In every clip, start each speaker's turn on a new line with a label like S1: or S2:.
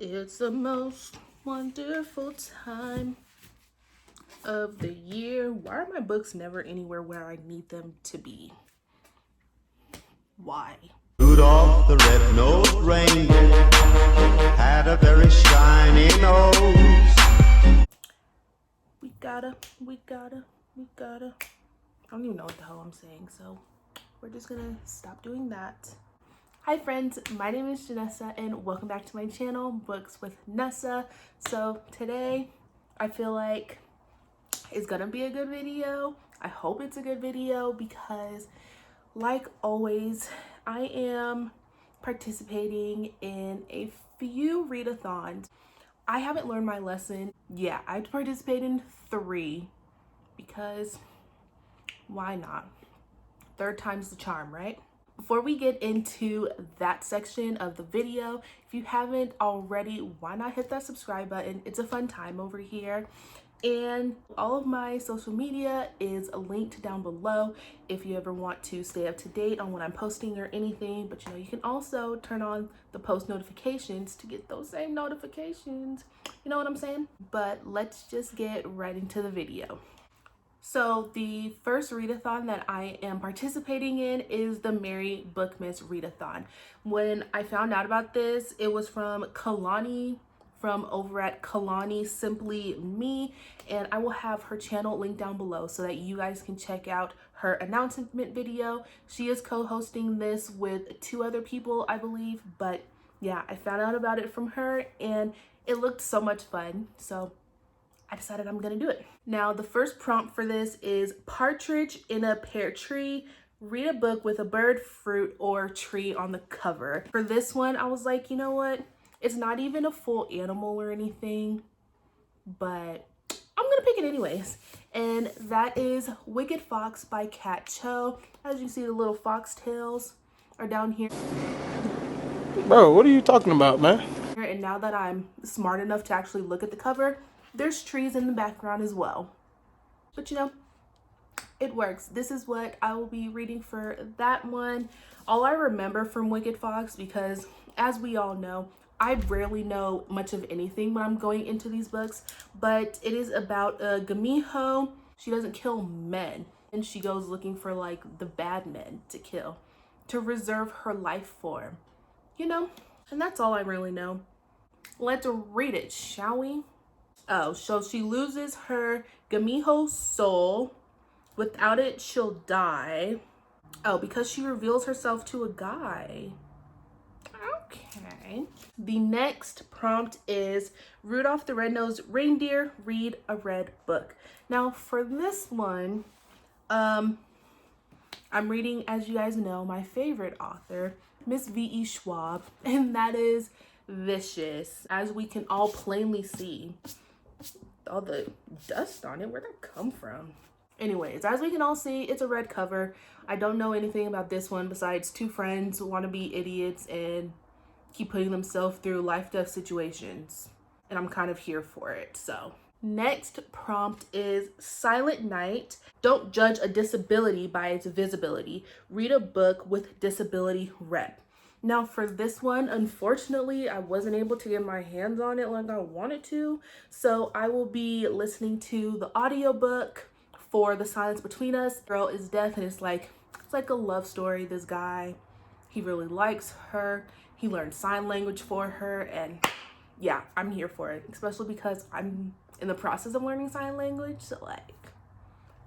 S1: It's the most wonderful time of the year. Why are my books never anywhere where I need them to be? Why?
S2: Rudolph the red-nosed reindeer had a very shiny nose.
S1: We gotta. I don't even know what the hell I'm saying, so we're just gonna stop doing that. Hi friends, my name is Janessa and welcome back to my channel, Books with Nessa. So today, I feel like it's gonna be a good video. I hope it's a good video because, like always, I am participating in a few readathons. I haven't learned my lesson. Yeah, I participated in 3 because why not? 3rd time's the charm, right? Before we get into that section of the video, if you haven't already, why not hit that subscribe button? It's a fun time over here. And all of my social media is linked down below if you ever want to stay up to date on what I'm posting or anything. But you can also turn on the post notifications to get those same notifications. You know what I'm saying? But let's just get right into the video. So the first readathon that I am participating in is the Merry Bookmas Readathon. When I found out about this, it was from Kalani, from over at Kalani Simply Me, and I will have her channel linked down below so that you guys can check out her announcement video. She is co-hosting this with 2 other people, I believe, but yeah, I found out about it from her and it looked so much fun, so I decided I'm gonna do it. Now, the first prompt for this is Partridge in a pear tree. Read a book with a bird, fruit, or tree on the cover. For this one, I was like, you know what? It's not even a full animal or anything, but I'm gonna pick it anyways. And that is Wicked Fox by Cat Cho. As you see, the little foxtails are down here.
S3: Bro, what are you talking about, man?
S1: And now that I'm smart enough to actually look at the cover, there's trees in the background as well. But it works. This is what I will be reading for that one. All I remember from Wicked Fox, because as we all know, I rarely know much of anything when I'm going into these books, but it is about a Gamiho. She doesn't kill men, and she goes looking for like the bad men to kill, to reserve her life for, and that's all I really know. Let's read it, shall we? Oh, so she loses her Gamiho soul. Without it, she'll die. Oh, because she reveals herself to a guy. Okay. The next prompt is Rudolph the Red-Nosed Reindeer, read a red book. Now, for this one, I'm reading, as you guys know, my favorite author, Miss V.E. Schwab, and that is Vicious, as we can all plainly see. All the dust on it, where'd that come from? Anyways, as we can all see, it's a red cover. I don't know anything about this one besides 2 friends who want to be idiots and keep putting themselves through life-death situations. And I'm kind of here for it, so. Next prompt is Silent Night. Don't judge a disability by its visibility. Read a book with disability rep. Now for this one, unfortunately, I wasn't able to get my hands on it like I wanted to. So I will be listening to the audiobook for The Silence Between Us. Girl is deaf and it's like a love story. This guy, he really likes her. He learned sign language for her, and yeah, I'm here for it, especially because I'm in the process of learning sign language. So like,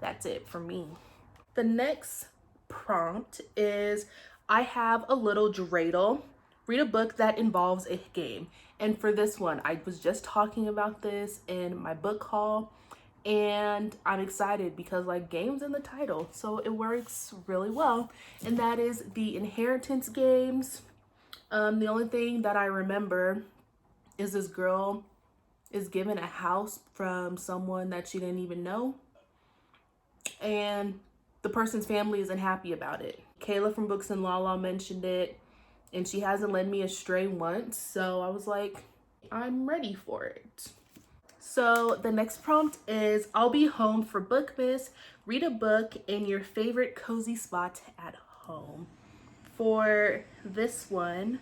S1: that's it for me. The next prompt is I have a little dreidel. Read a book that involves a game. And for this one, I was just talking about this in my book haul, and I'm excited because like games in the title, so it works really well. And that is the Inheritance Games. The only thing that I remember is this girl is given a house from someone that she didn't even know, and the person's family isn't happy about it. Kayla from Books and Lala mentioned it, and she hasn't led me astray once, so I was like, I'm ready for it. So the next prompt is I'll be home for Bookmas. Read a book in your favorite cozy spot at home. For this one,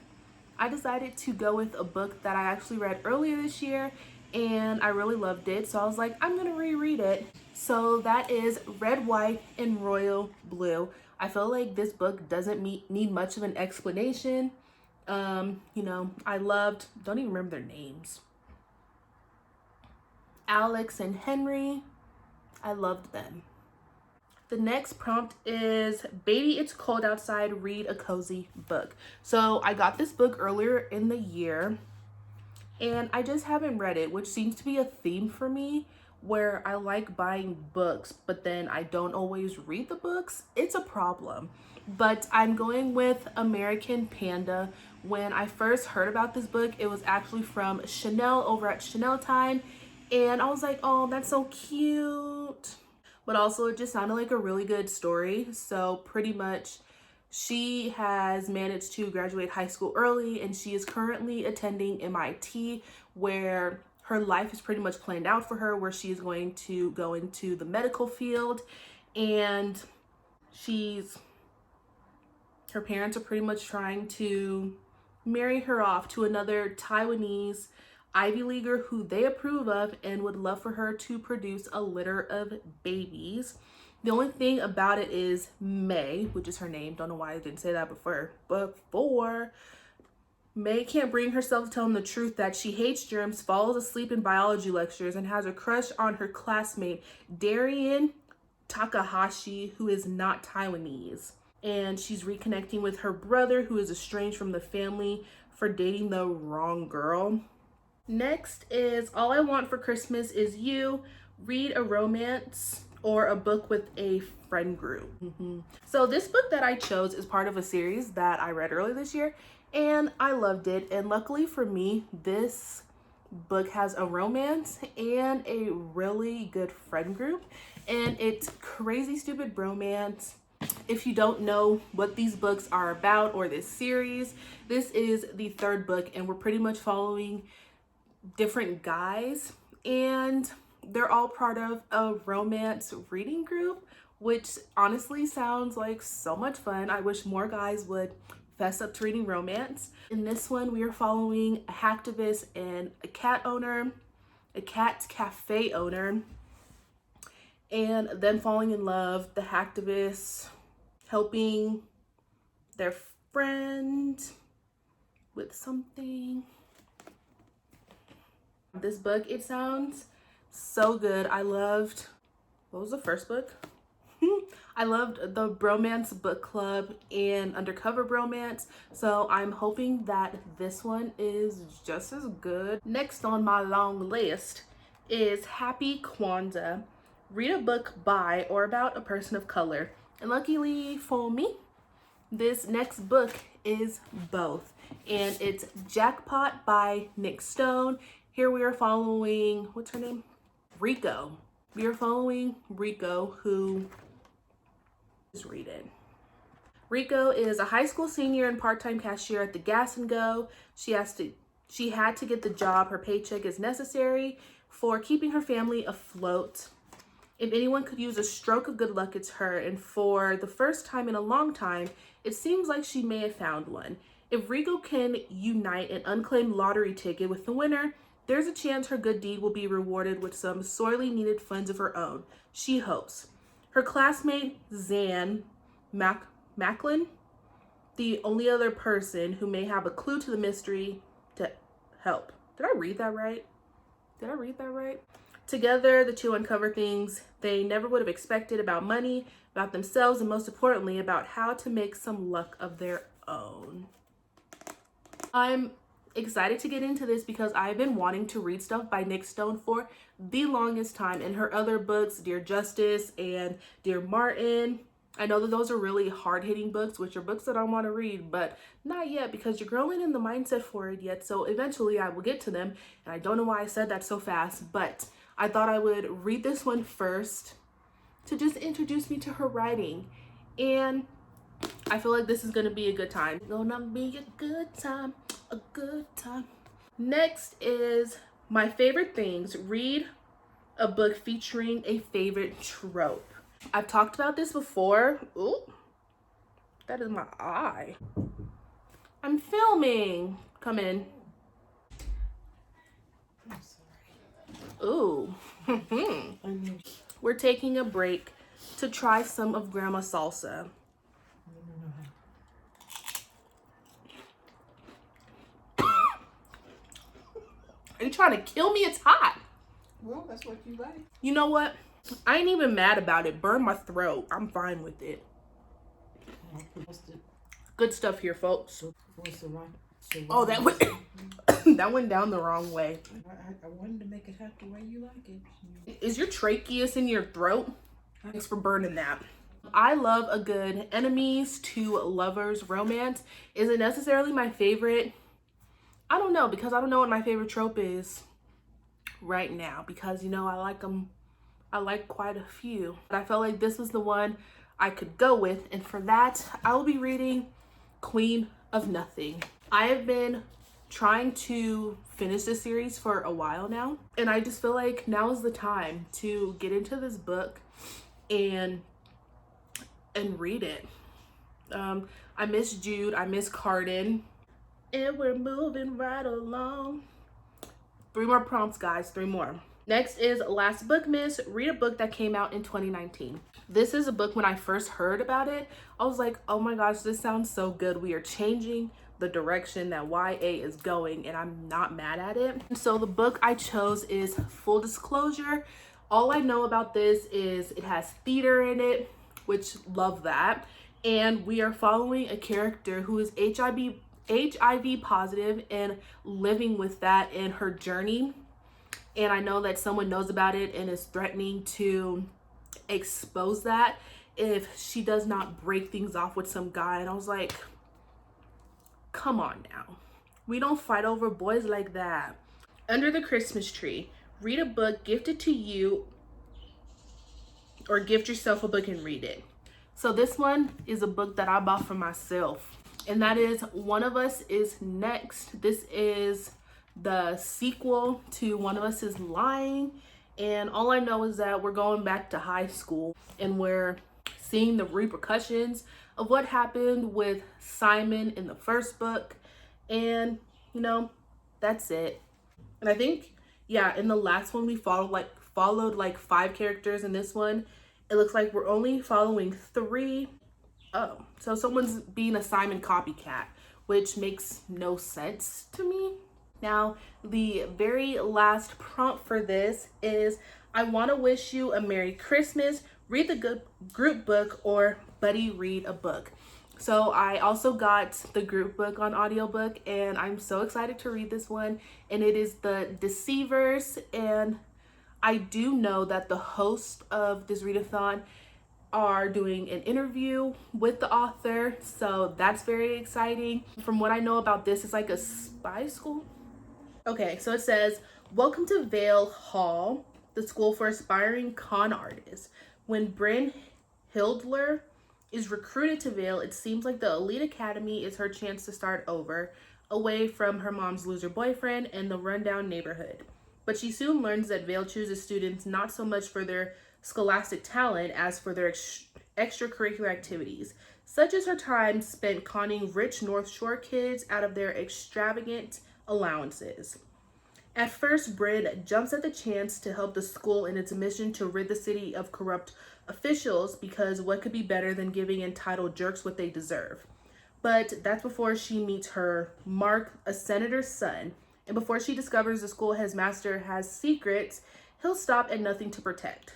S1: I decided to go with a book that I actually read earlier this year and I really loved it. So I was like, I'm gonna reread it. So that is Red, White, and Royal Blue. I feel like this book doesn't need much of an explanation. You know, I loved, don't even remember their names. Alex and Henry, I loved them. The next prompt is, baby, it's cold outside, read a cozy book. So I got this book earlier in the year and I just haven't read it, which seems to be a theme for me where I like buying books, but then I don't always read the books. It's a problem. But I'm going with American Panda. When I first heard about this book, it was actually from Chanel over at Chanel Time. And I was like, oh, that's so cute. But also it just sounded like a really good story. So pretty much she has managed to graduate high school early and she is currently attending MIT, where her life is pretty much planned out for her, where she is going to go into the medical field. And her parents are pretty much trying to marry her off to another Taiwanese Ivy Leaguer who they approve of and would love for her to produce a litter of babies. The only thing about it is May, which is her name. Don't know why I didn't say that before. May can't bring herself to tell him the truth that she hates germs, falls asleep in biology lectures, and has a crush on her classmate, Darien Takahashi, who is not Taiwanese. And she's reconnecting with her brother, who is estranged from the family for dating the wrong girl. Next is All I Want for Christmas Is You. Read a romance or a book with a friend group. So this book that I chose is part of a series that I read earlier this year and I loved it. And luckily for me, this book has a romance and a really good friend group, and it's Crazy Stupid Bromance. If you don't know what these books are about or this series, this is the third book and we're pretty much following different guys and they're all part of a romance reading group, which honestly sounds like so much fun. I wish more guys would fess up to reading romance. In this one, we are following a hacktivist and a cat owner, a cat cafe owner, and then falling in love, the hacktivist helping their friend with something. This book, it sounds so good. I loved, what was the first book? I loved the Bromance book club and Undercover Bromance, so I'm hoping that this one is just as good. Next on my long list is Happy Kwanzaa. Read a book by or about a person of color. And luckily for me, this next book is both. And it's Jackpot by Nick Stone. Here we are following, what's her name? Rico. We are following Rico, who is reading. Rico is a high school senior and part-time cashier at the Gas and Go. She had to get the job. Her paycheck is necessary for keeping her family afloat. If anyone could use a stroke of good luck, it's her. And for the first time in a long time, it seems like she may have found one. If Rico can unite an unclaimed lottery ticket with the winner, there's a chance her good deed will be rewarded with some sorely needed funds of her own. She hopes. Her classmate, Zan Macklin, the only other person who may have a clue to the mystery, to help. Did I read that right? Together, the two uncover things they never would have expected about money, about themselves, and most importantly, about how to make some luck of their own. I'm excited to get into this because I've been wanting to read stuff by Nick Stone for the longest time. And her other books, Dear Justice and Dear Martin, I know that those are really hard-hitting books, which are books that I want to read, but not yet because you're growing in the mindset for it yet. So eventually I will get to them. And I don't know why I said that so fast, but I thought I would read this one first to just introduce me to her writing. And I feel like this is going to be a good time. Gonna be a good time. A good time. Next is my favorite things. Read a book featuring a favorite trope. I've talked about this before. Ooh, that is my eye. I'm filming. Come in.
S4: I'm sorry.
S1: Ooh. We're taking a break to try some of Grandma's salsa. Are you trying to kill me? It's hot.
S4: Well, that's what you like.
S1: You know what? I ain't even mad about it. Burn my throat. I'm fine with it. Good stuff here, folks. Oh, that went that went down the wrong way.
S4: I wanted to make it hot the way you like it.
S1: Is your tracheus in your throat? Thanks for burning that. I love a good enemies to lovers romance. Is it necessarily my favorite? I don't know, because I don't know what my favorite trope is right now, because, you know, I like them. I like quite a few. But I felt like this was the one I could go with, and for that, I will be reading Queen of Nothing. I have been trying to finish this series for a while now, and I just feel like now is the time to get into this book and read it. I miss Jude, I miss Carden, and we're moving right along. 3 more prompts, guys, 3 more. Next is Last Bookmas. Read a book that came out in 2019. This is a book, when I first heard about it, I was like, oh my gosh, this sounds so good. We are changing the direction that YA is going, and I'm not mad at it. So the book I chose is, full disclosure, all I know about this is it has theater in it, which love that. And we are following a character who is HIV positive and living with that in her journey. And I know that someone knows about it and is threatening to expose that if she does not break things off with some guy. And I was like, come on now. We don't fight over boys like that. Under the Christmas Tree. Read a book gifted to you, or gift yourself a book and read it. So this one is a book that I bought for myself, and that is One of Us Is Next. This is the sequel to One of Us Is Lying, and all I know is that we're going back to high school and we're seeing the repercussions of what happened with Simon in the first book, and you know, that's it. And I think, yeah, in the last one we followed like 5 characters. In this one it looks like we're only following 3. Oh, so someone's being a Simon copycat, which makes no sense to me. Now, the very last prompt for this is, I want to wish you a Merry Christmas, read the good group book, or buddy read a book. So I also got the group book on audiobook, and I'm so excited to read this one. And it is The Deceivers, and I do know that the host of this readathon are doing an interview with the author, so that's very exciting. From what I know about this, it's like a spy school. Okay, so it says, welcome to Vail Hall, the school for aspiring con artists. When Bryn Hildler is recruited to Vail, it seems like the elite academy is her chance to start over, away from her mom's loser boyfriend and the rundown neighborhood. But she soon learns that Vail chooses students not so much for their scholastic talent as for their extracurricular activities, such as her time spent conning rich North Shore kids out of their extravagant allowances. At first, Bryn jumps at the chance to help the school in its mission to rid the city of corrupt officials, because what could be better than giving entitled jerks what they deserve? But that's before she meets her Mark, a senator's son, and before she discovers the school headmaster has secrets he'll stop at nothing to protect.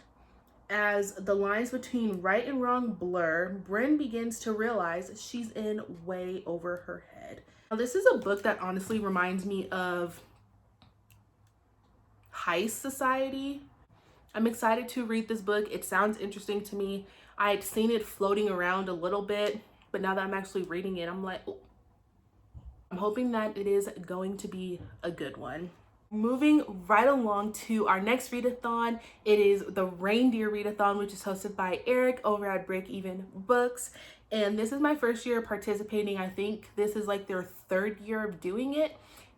S1: As the lines between right and wrong blur, Bryn begins to realize she's in way over her head. Now, this is a book that honestly reminds me of Heist Society. I'm excited to read this book. It sounds interesting to me. I had seen it floating around a little bit, but now that I'm actually reading it, I'm like, oh. I'm hoping that it is going to be a good one. Moving right along to our next readathon, it is the Reindeer Readathon, which is hosted by Eric over at Break Even Books. And this is my first year participating. I think this is like their 3rd year of doing it.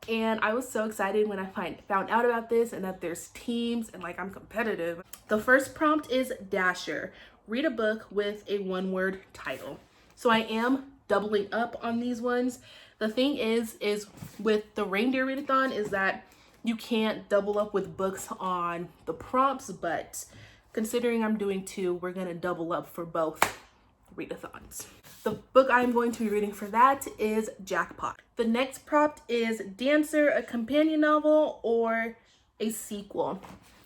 S1: And I was so excited when I found out about this and that there's teams and like I'm competitive. The first prompt is Dasher. Read a book with a 1-word title. So I am doubling up on these ones. The thing is with the Reindeer Readathon is that you can't double up with books on the prompts, but considering I'm doing two, we're gonna double up for both readathons. The book I'm going to be reading for that is Jackpot. The next prompt is Dancer, a companion novel or a sequel.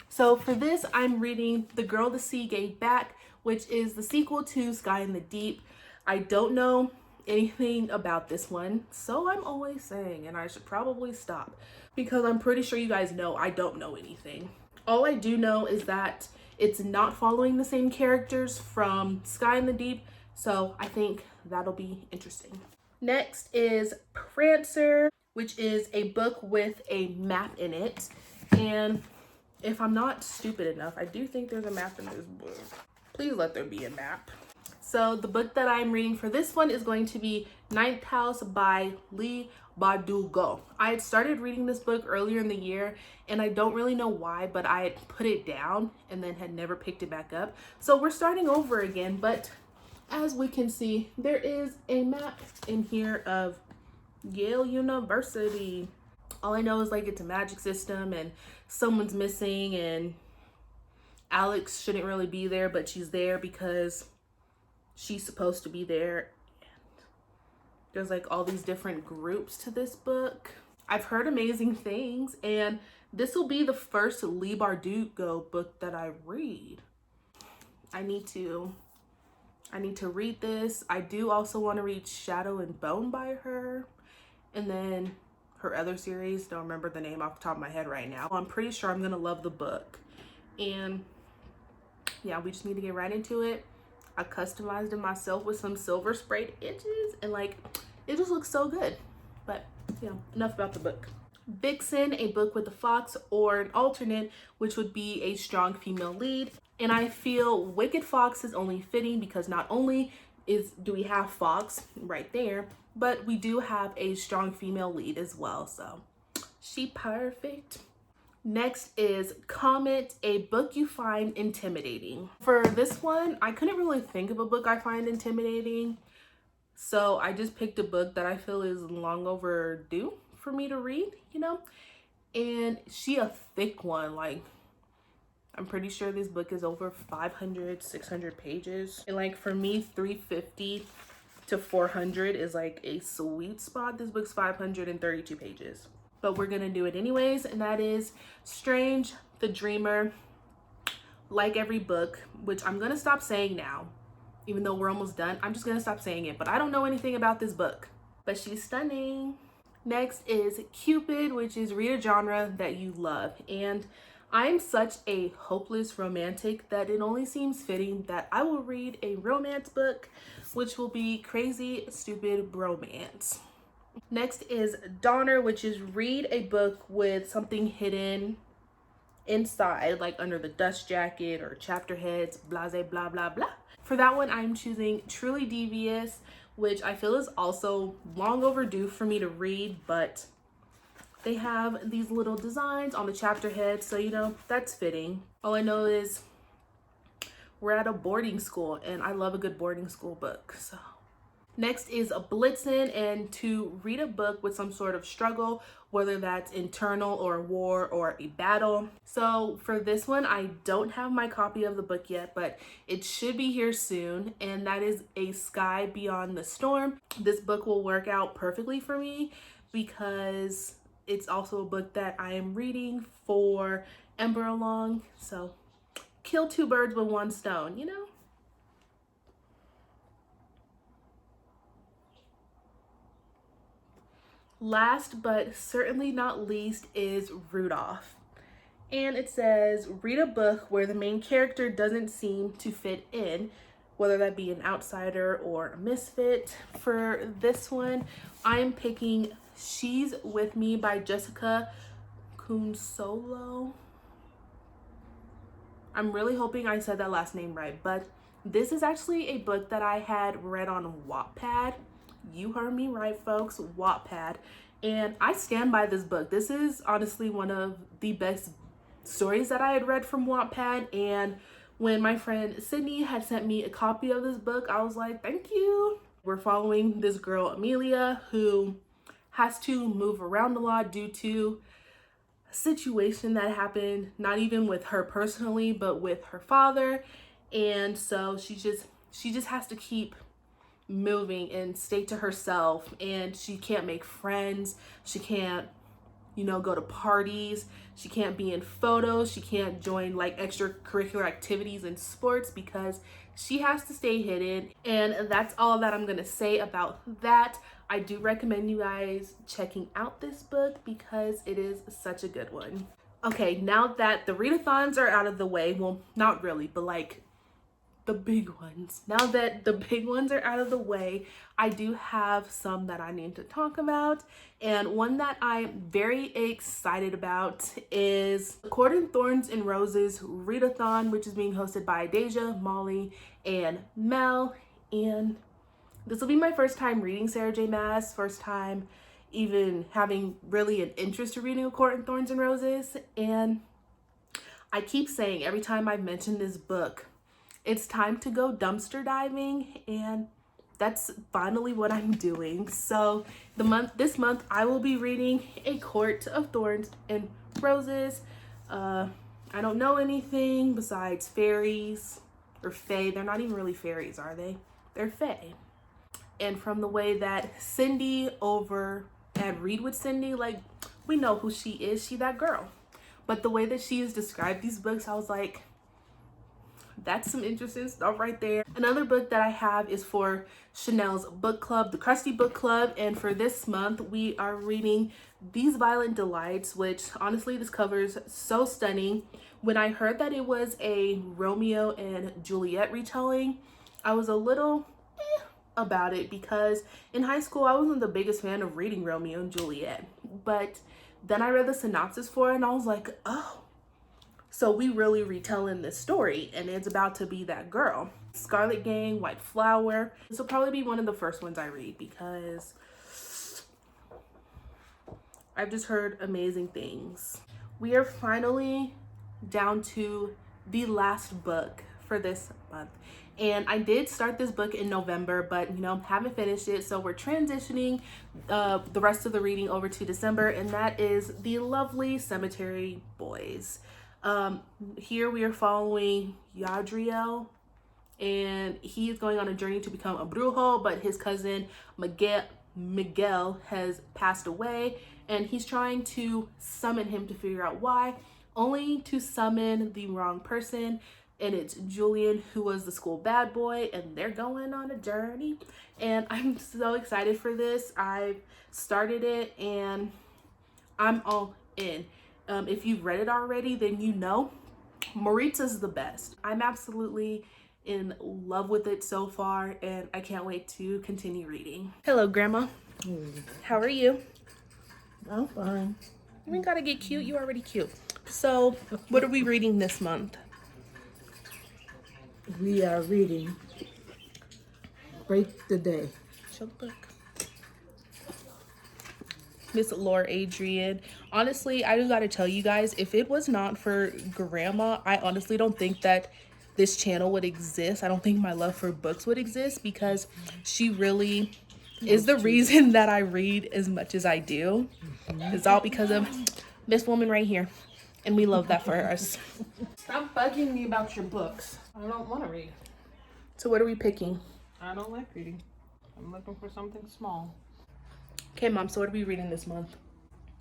S1: So for this, I'm reading The Girl the Sea Gave Back, which is the sequel to Sky in the Deep. I don't know anything about this one, so I'm always saying, and I should probably stop because I'm pretty sure you guys know I don't know anything. All I do know is that it's not following the same characters from Sky in the Deep, so I think that'll be interesting. Next is Rancer, which is a book with a map in it. And if I'm not stupid enough, I do think there's a map in this book. Please let there be a map. So the book that I'm reading for this one is going to be Ninth House by LEBANON. I had started reading this book earlier in the year, and I don't really know why, but I had put it down and then had never picked it back up. So we're starting over again, but as we can see, there is a map in here of Yale University. All I know is like it's a magic system and someone's missing and Alex shouldn't really be there, but she's there because she's supposed to be there. And there's like all these different groups to this book. I've heard amazing things, and this will be the first LEBANON book that I read. I need to read this. I do also want to read Shadow and Bone by her, and then her other series. Don't remember the name off the top of my head right now. I'm pretty sure I'm gonna love the book, and yeah, we just need to get right into it. I customized it myself with some silver sprayed edges, and like it just looks so good. But yeah, enough about the book. Vixen, a book with a fox or an alternate, which would be a strong female lead. And I feel Wicked Fox is only fitting because not only do we have Fox right there, but we do have a strong female lead as well. So she perfect. Next is Comet, a book you find intimidating. For this one, I couldn't really think of a book I find intimidating. So I just picked a book that I feel is long overdue for me to read, you know? And she a thick one, like I'm pretty sure this book is over 500, 600 pages. And like for me, 350 to 400 is like a sweet spot. This book's 532 pages. But we're gonna do it anyways, and that is Strange the Dreamer. Like every book, which I'm gonna stop saying now, even though we're almost done. I'm just gonna stop saying it, but I don't know anything about this book. But she's stunning. Next is Cupid, which is read a genre that you love. And I'm such a hopeless romantic that it only seems fitting that I will read a romance book, which will be Crazy Stupid Bromance. Next is Donner, which is read a book with something hidden inside, like under the dust jacket or chapter heads, blase blah blah blah. For that one, I'm choosing Truly Devious, which I feel is also long overdue for me to read, but they have these little designs on the chapter head, so you know, that's fitting. All I know is we're at a boarding school, and I love a good boarding school book, so. Next is a Blitzen, and to read a book with some sort of struggle, whether that's internal or a war or a battle. So for this one, I don't have my copy of the book yet, but it should be here soon, and that is A Sky Beyond the Storm. This book will work out perfectly for me because it's also a book that I am reading for Emberlong, so kill two birds with one stone, you know? Last but certainly not least is Rudolph. And it says, read a book where the main character doesn't seem to fit in, whether that be an outsider or a misfit. For this one, I'm picking She's With Me by Jessica Kunsolo. I'm really hoping I said that last name right, but this is actually a book that I had read on Wattpad. You heard me right, folks, Wattpad. And I stand by this book. This is honestly one of the best stories that I had read from Wattpad. And when my friend Sydney had sent me a copy of this book, I was like, thank you. We're following this girl, Amelia, who has to move around a lot due to a situation that happened, not even with her personally, but with her father. And so she just has to keep moving and stay to herself, and she can't make friends. She can't, you know, go to parties. She can't be in photos. She can't join like extracurricular activities and sports because she has to stay hidden. And that's all that I'm gonna say about that. I do recommend you guys checking out this book because it is such a good one. Okay, now that the readathons are out of the way, well, not really, but like the big ones. Now that the big ones are out of the way, I do have some that I need to talk about. And one that I'm very excited about is Thorns-and-Roses Readathon, which is being hosted by Deja, Molly, and Mel. And this will be my first time reading Sarah J. Maas, first time even having really an interest in reading A Court in Thorns and Roses. And I keep saying every time I've mentioned this book, it's time to go dumpster diving, and that's finally what I'm doing. So this month I will be reading A Court of Thorns and Roses. I don't know anything besides fairies or fae. They're not even really fairies, are they? They're fae. And from the way that Cindy over at Read with Cindy, like, we know who she is. She that girl. But the way that she has described these books, I was like, that's some interesting stuff right there. Another book that I have is for Chanel's book club, the Krusty book club. And for this month, we are reading These Violent Delights, which honestly, this cover is so stunning. When I heard that it was a Romeo and Juliet retelling, I was a little about it because in high school, I wasn't the biggest fan of reading Romeo and Juliet. But then I read the synopsis for it and I was like, oh, so we really retelling this story, and it's about to be that girl. Scarlet Gang, White Flower. This will probably be one of the first ones I read because I've just heard amazing things. We are finally down to the last book for this month. And I did start this book in November, but you know, haven't finished it. So we're transitioning the rest of the reading over to December, and that is The Lovely Cemetery Boys. Here we are following Yadriel, and he is going on a journey to become a brujo, but his cousin Miguel has passed away, and he's trying to summon him to figure out why, only to summon the wrong person. And it's Julian, who was the school bad boy, and they're going on a journey. And I'm so excited for this. I've started it and I'm all in. If you've read it already, then you know Maritza's the best. I'm absolutely in love with it so far, and I can't wait to continue reading. Hello, Grandma. How are you?
S4: I'm fine.
S1: We gotta get cute. You already cute. So, what are we reading this month?
S4: We are reading Break the Day.
S1: Show the book. Miss Laura Adrian. Honestly, I just gotta tell you guys, if it was not for Grandma, I honestly don't think that this channel would exist. I don't think my love for books would exist, because she really is the reason that I read as much as I do. It's all because of this woman right here, and we love that for us.
S3: Stop bugging me about your books. I don't want to read.
S1: So what are we picking?
S3: I don't like reading. I'm looking for something small.
S1: Okay, Mom, so what are we reading this month?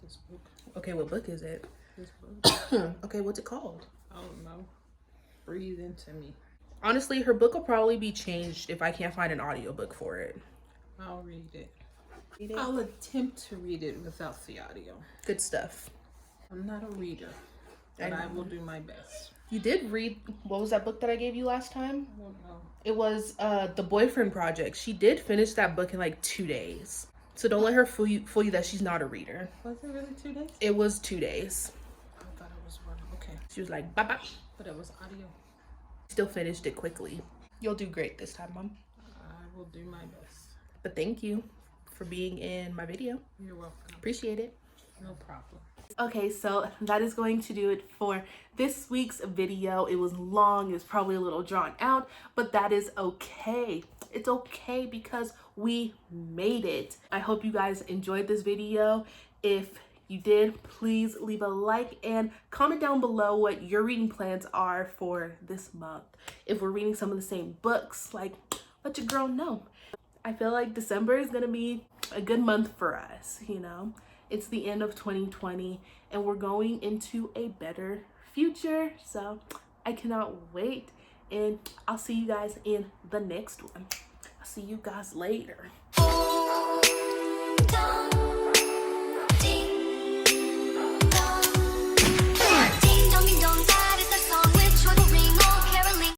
S3: This book.
S1: Okay, what book is it?
S3: This book.
S1: Okay, what's it called?
S3: I don't know. Breathe into me.
S1: Honestly, her book will probably be changed if I can't find an audiobook for it.
S3: I'll read it.
S1: Read it?
S3: I'll attempt to read it without the audio.
S1: Good stuff.
S3: I'm not a reader, but I will do my best.
S1: You did read, what was that book that I gave you last time?
S3: I don't know.
S1: It was The Boyfriend Project. She did finish that book in like 2 days. So don't let her fool you that she's not a reader.
S3: Was it really 2 days?
S1: It was 2 days.
S3: I thought it was one. Okay.
S1: She was like, bye bye.
S3: But it was audio.
S1: Still finished it quickly. You'll do great this time, Mom.
S3: I will do my best.
S1: But thank you for being in my video.
S3: You're welcome.
S1: Appreciate it.
S3: No problem.
S1: Okay, so that is going to do it for this week's video. It was long, it was probably a little drawn out, but that is okay. It's okay because we made it. I hope you guys enjoyed this video. If you did, please leave a like and comment down below what your reading plans are for this month. If we're reading some of the same books, like, let your girl know. I feel like December is gonna be a good month for us, you know? It's the end of 2020 and we're going into a better future. So I cannot wait, and I'll see you guys in the next one. I'll see you guys later.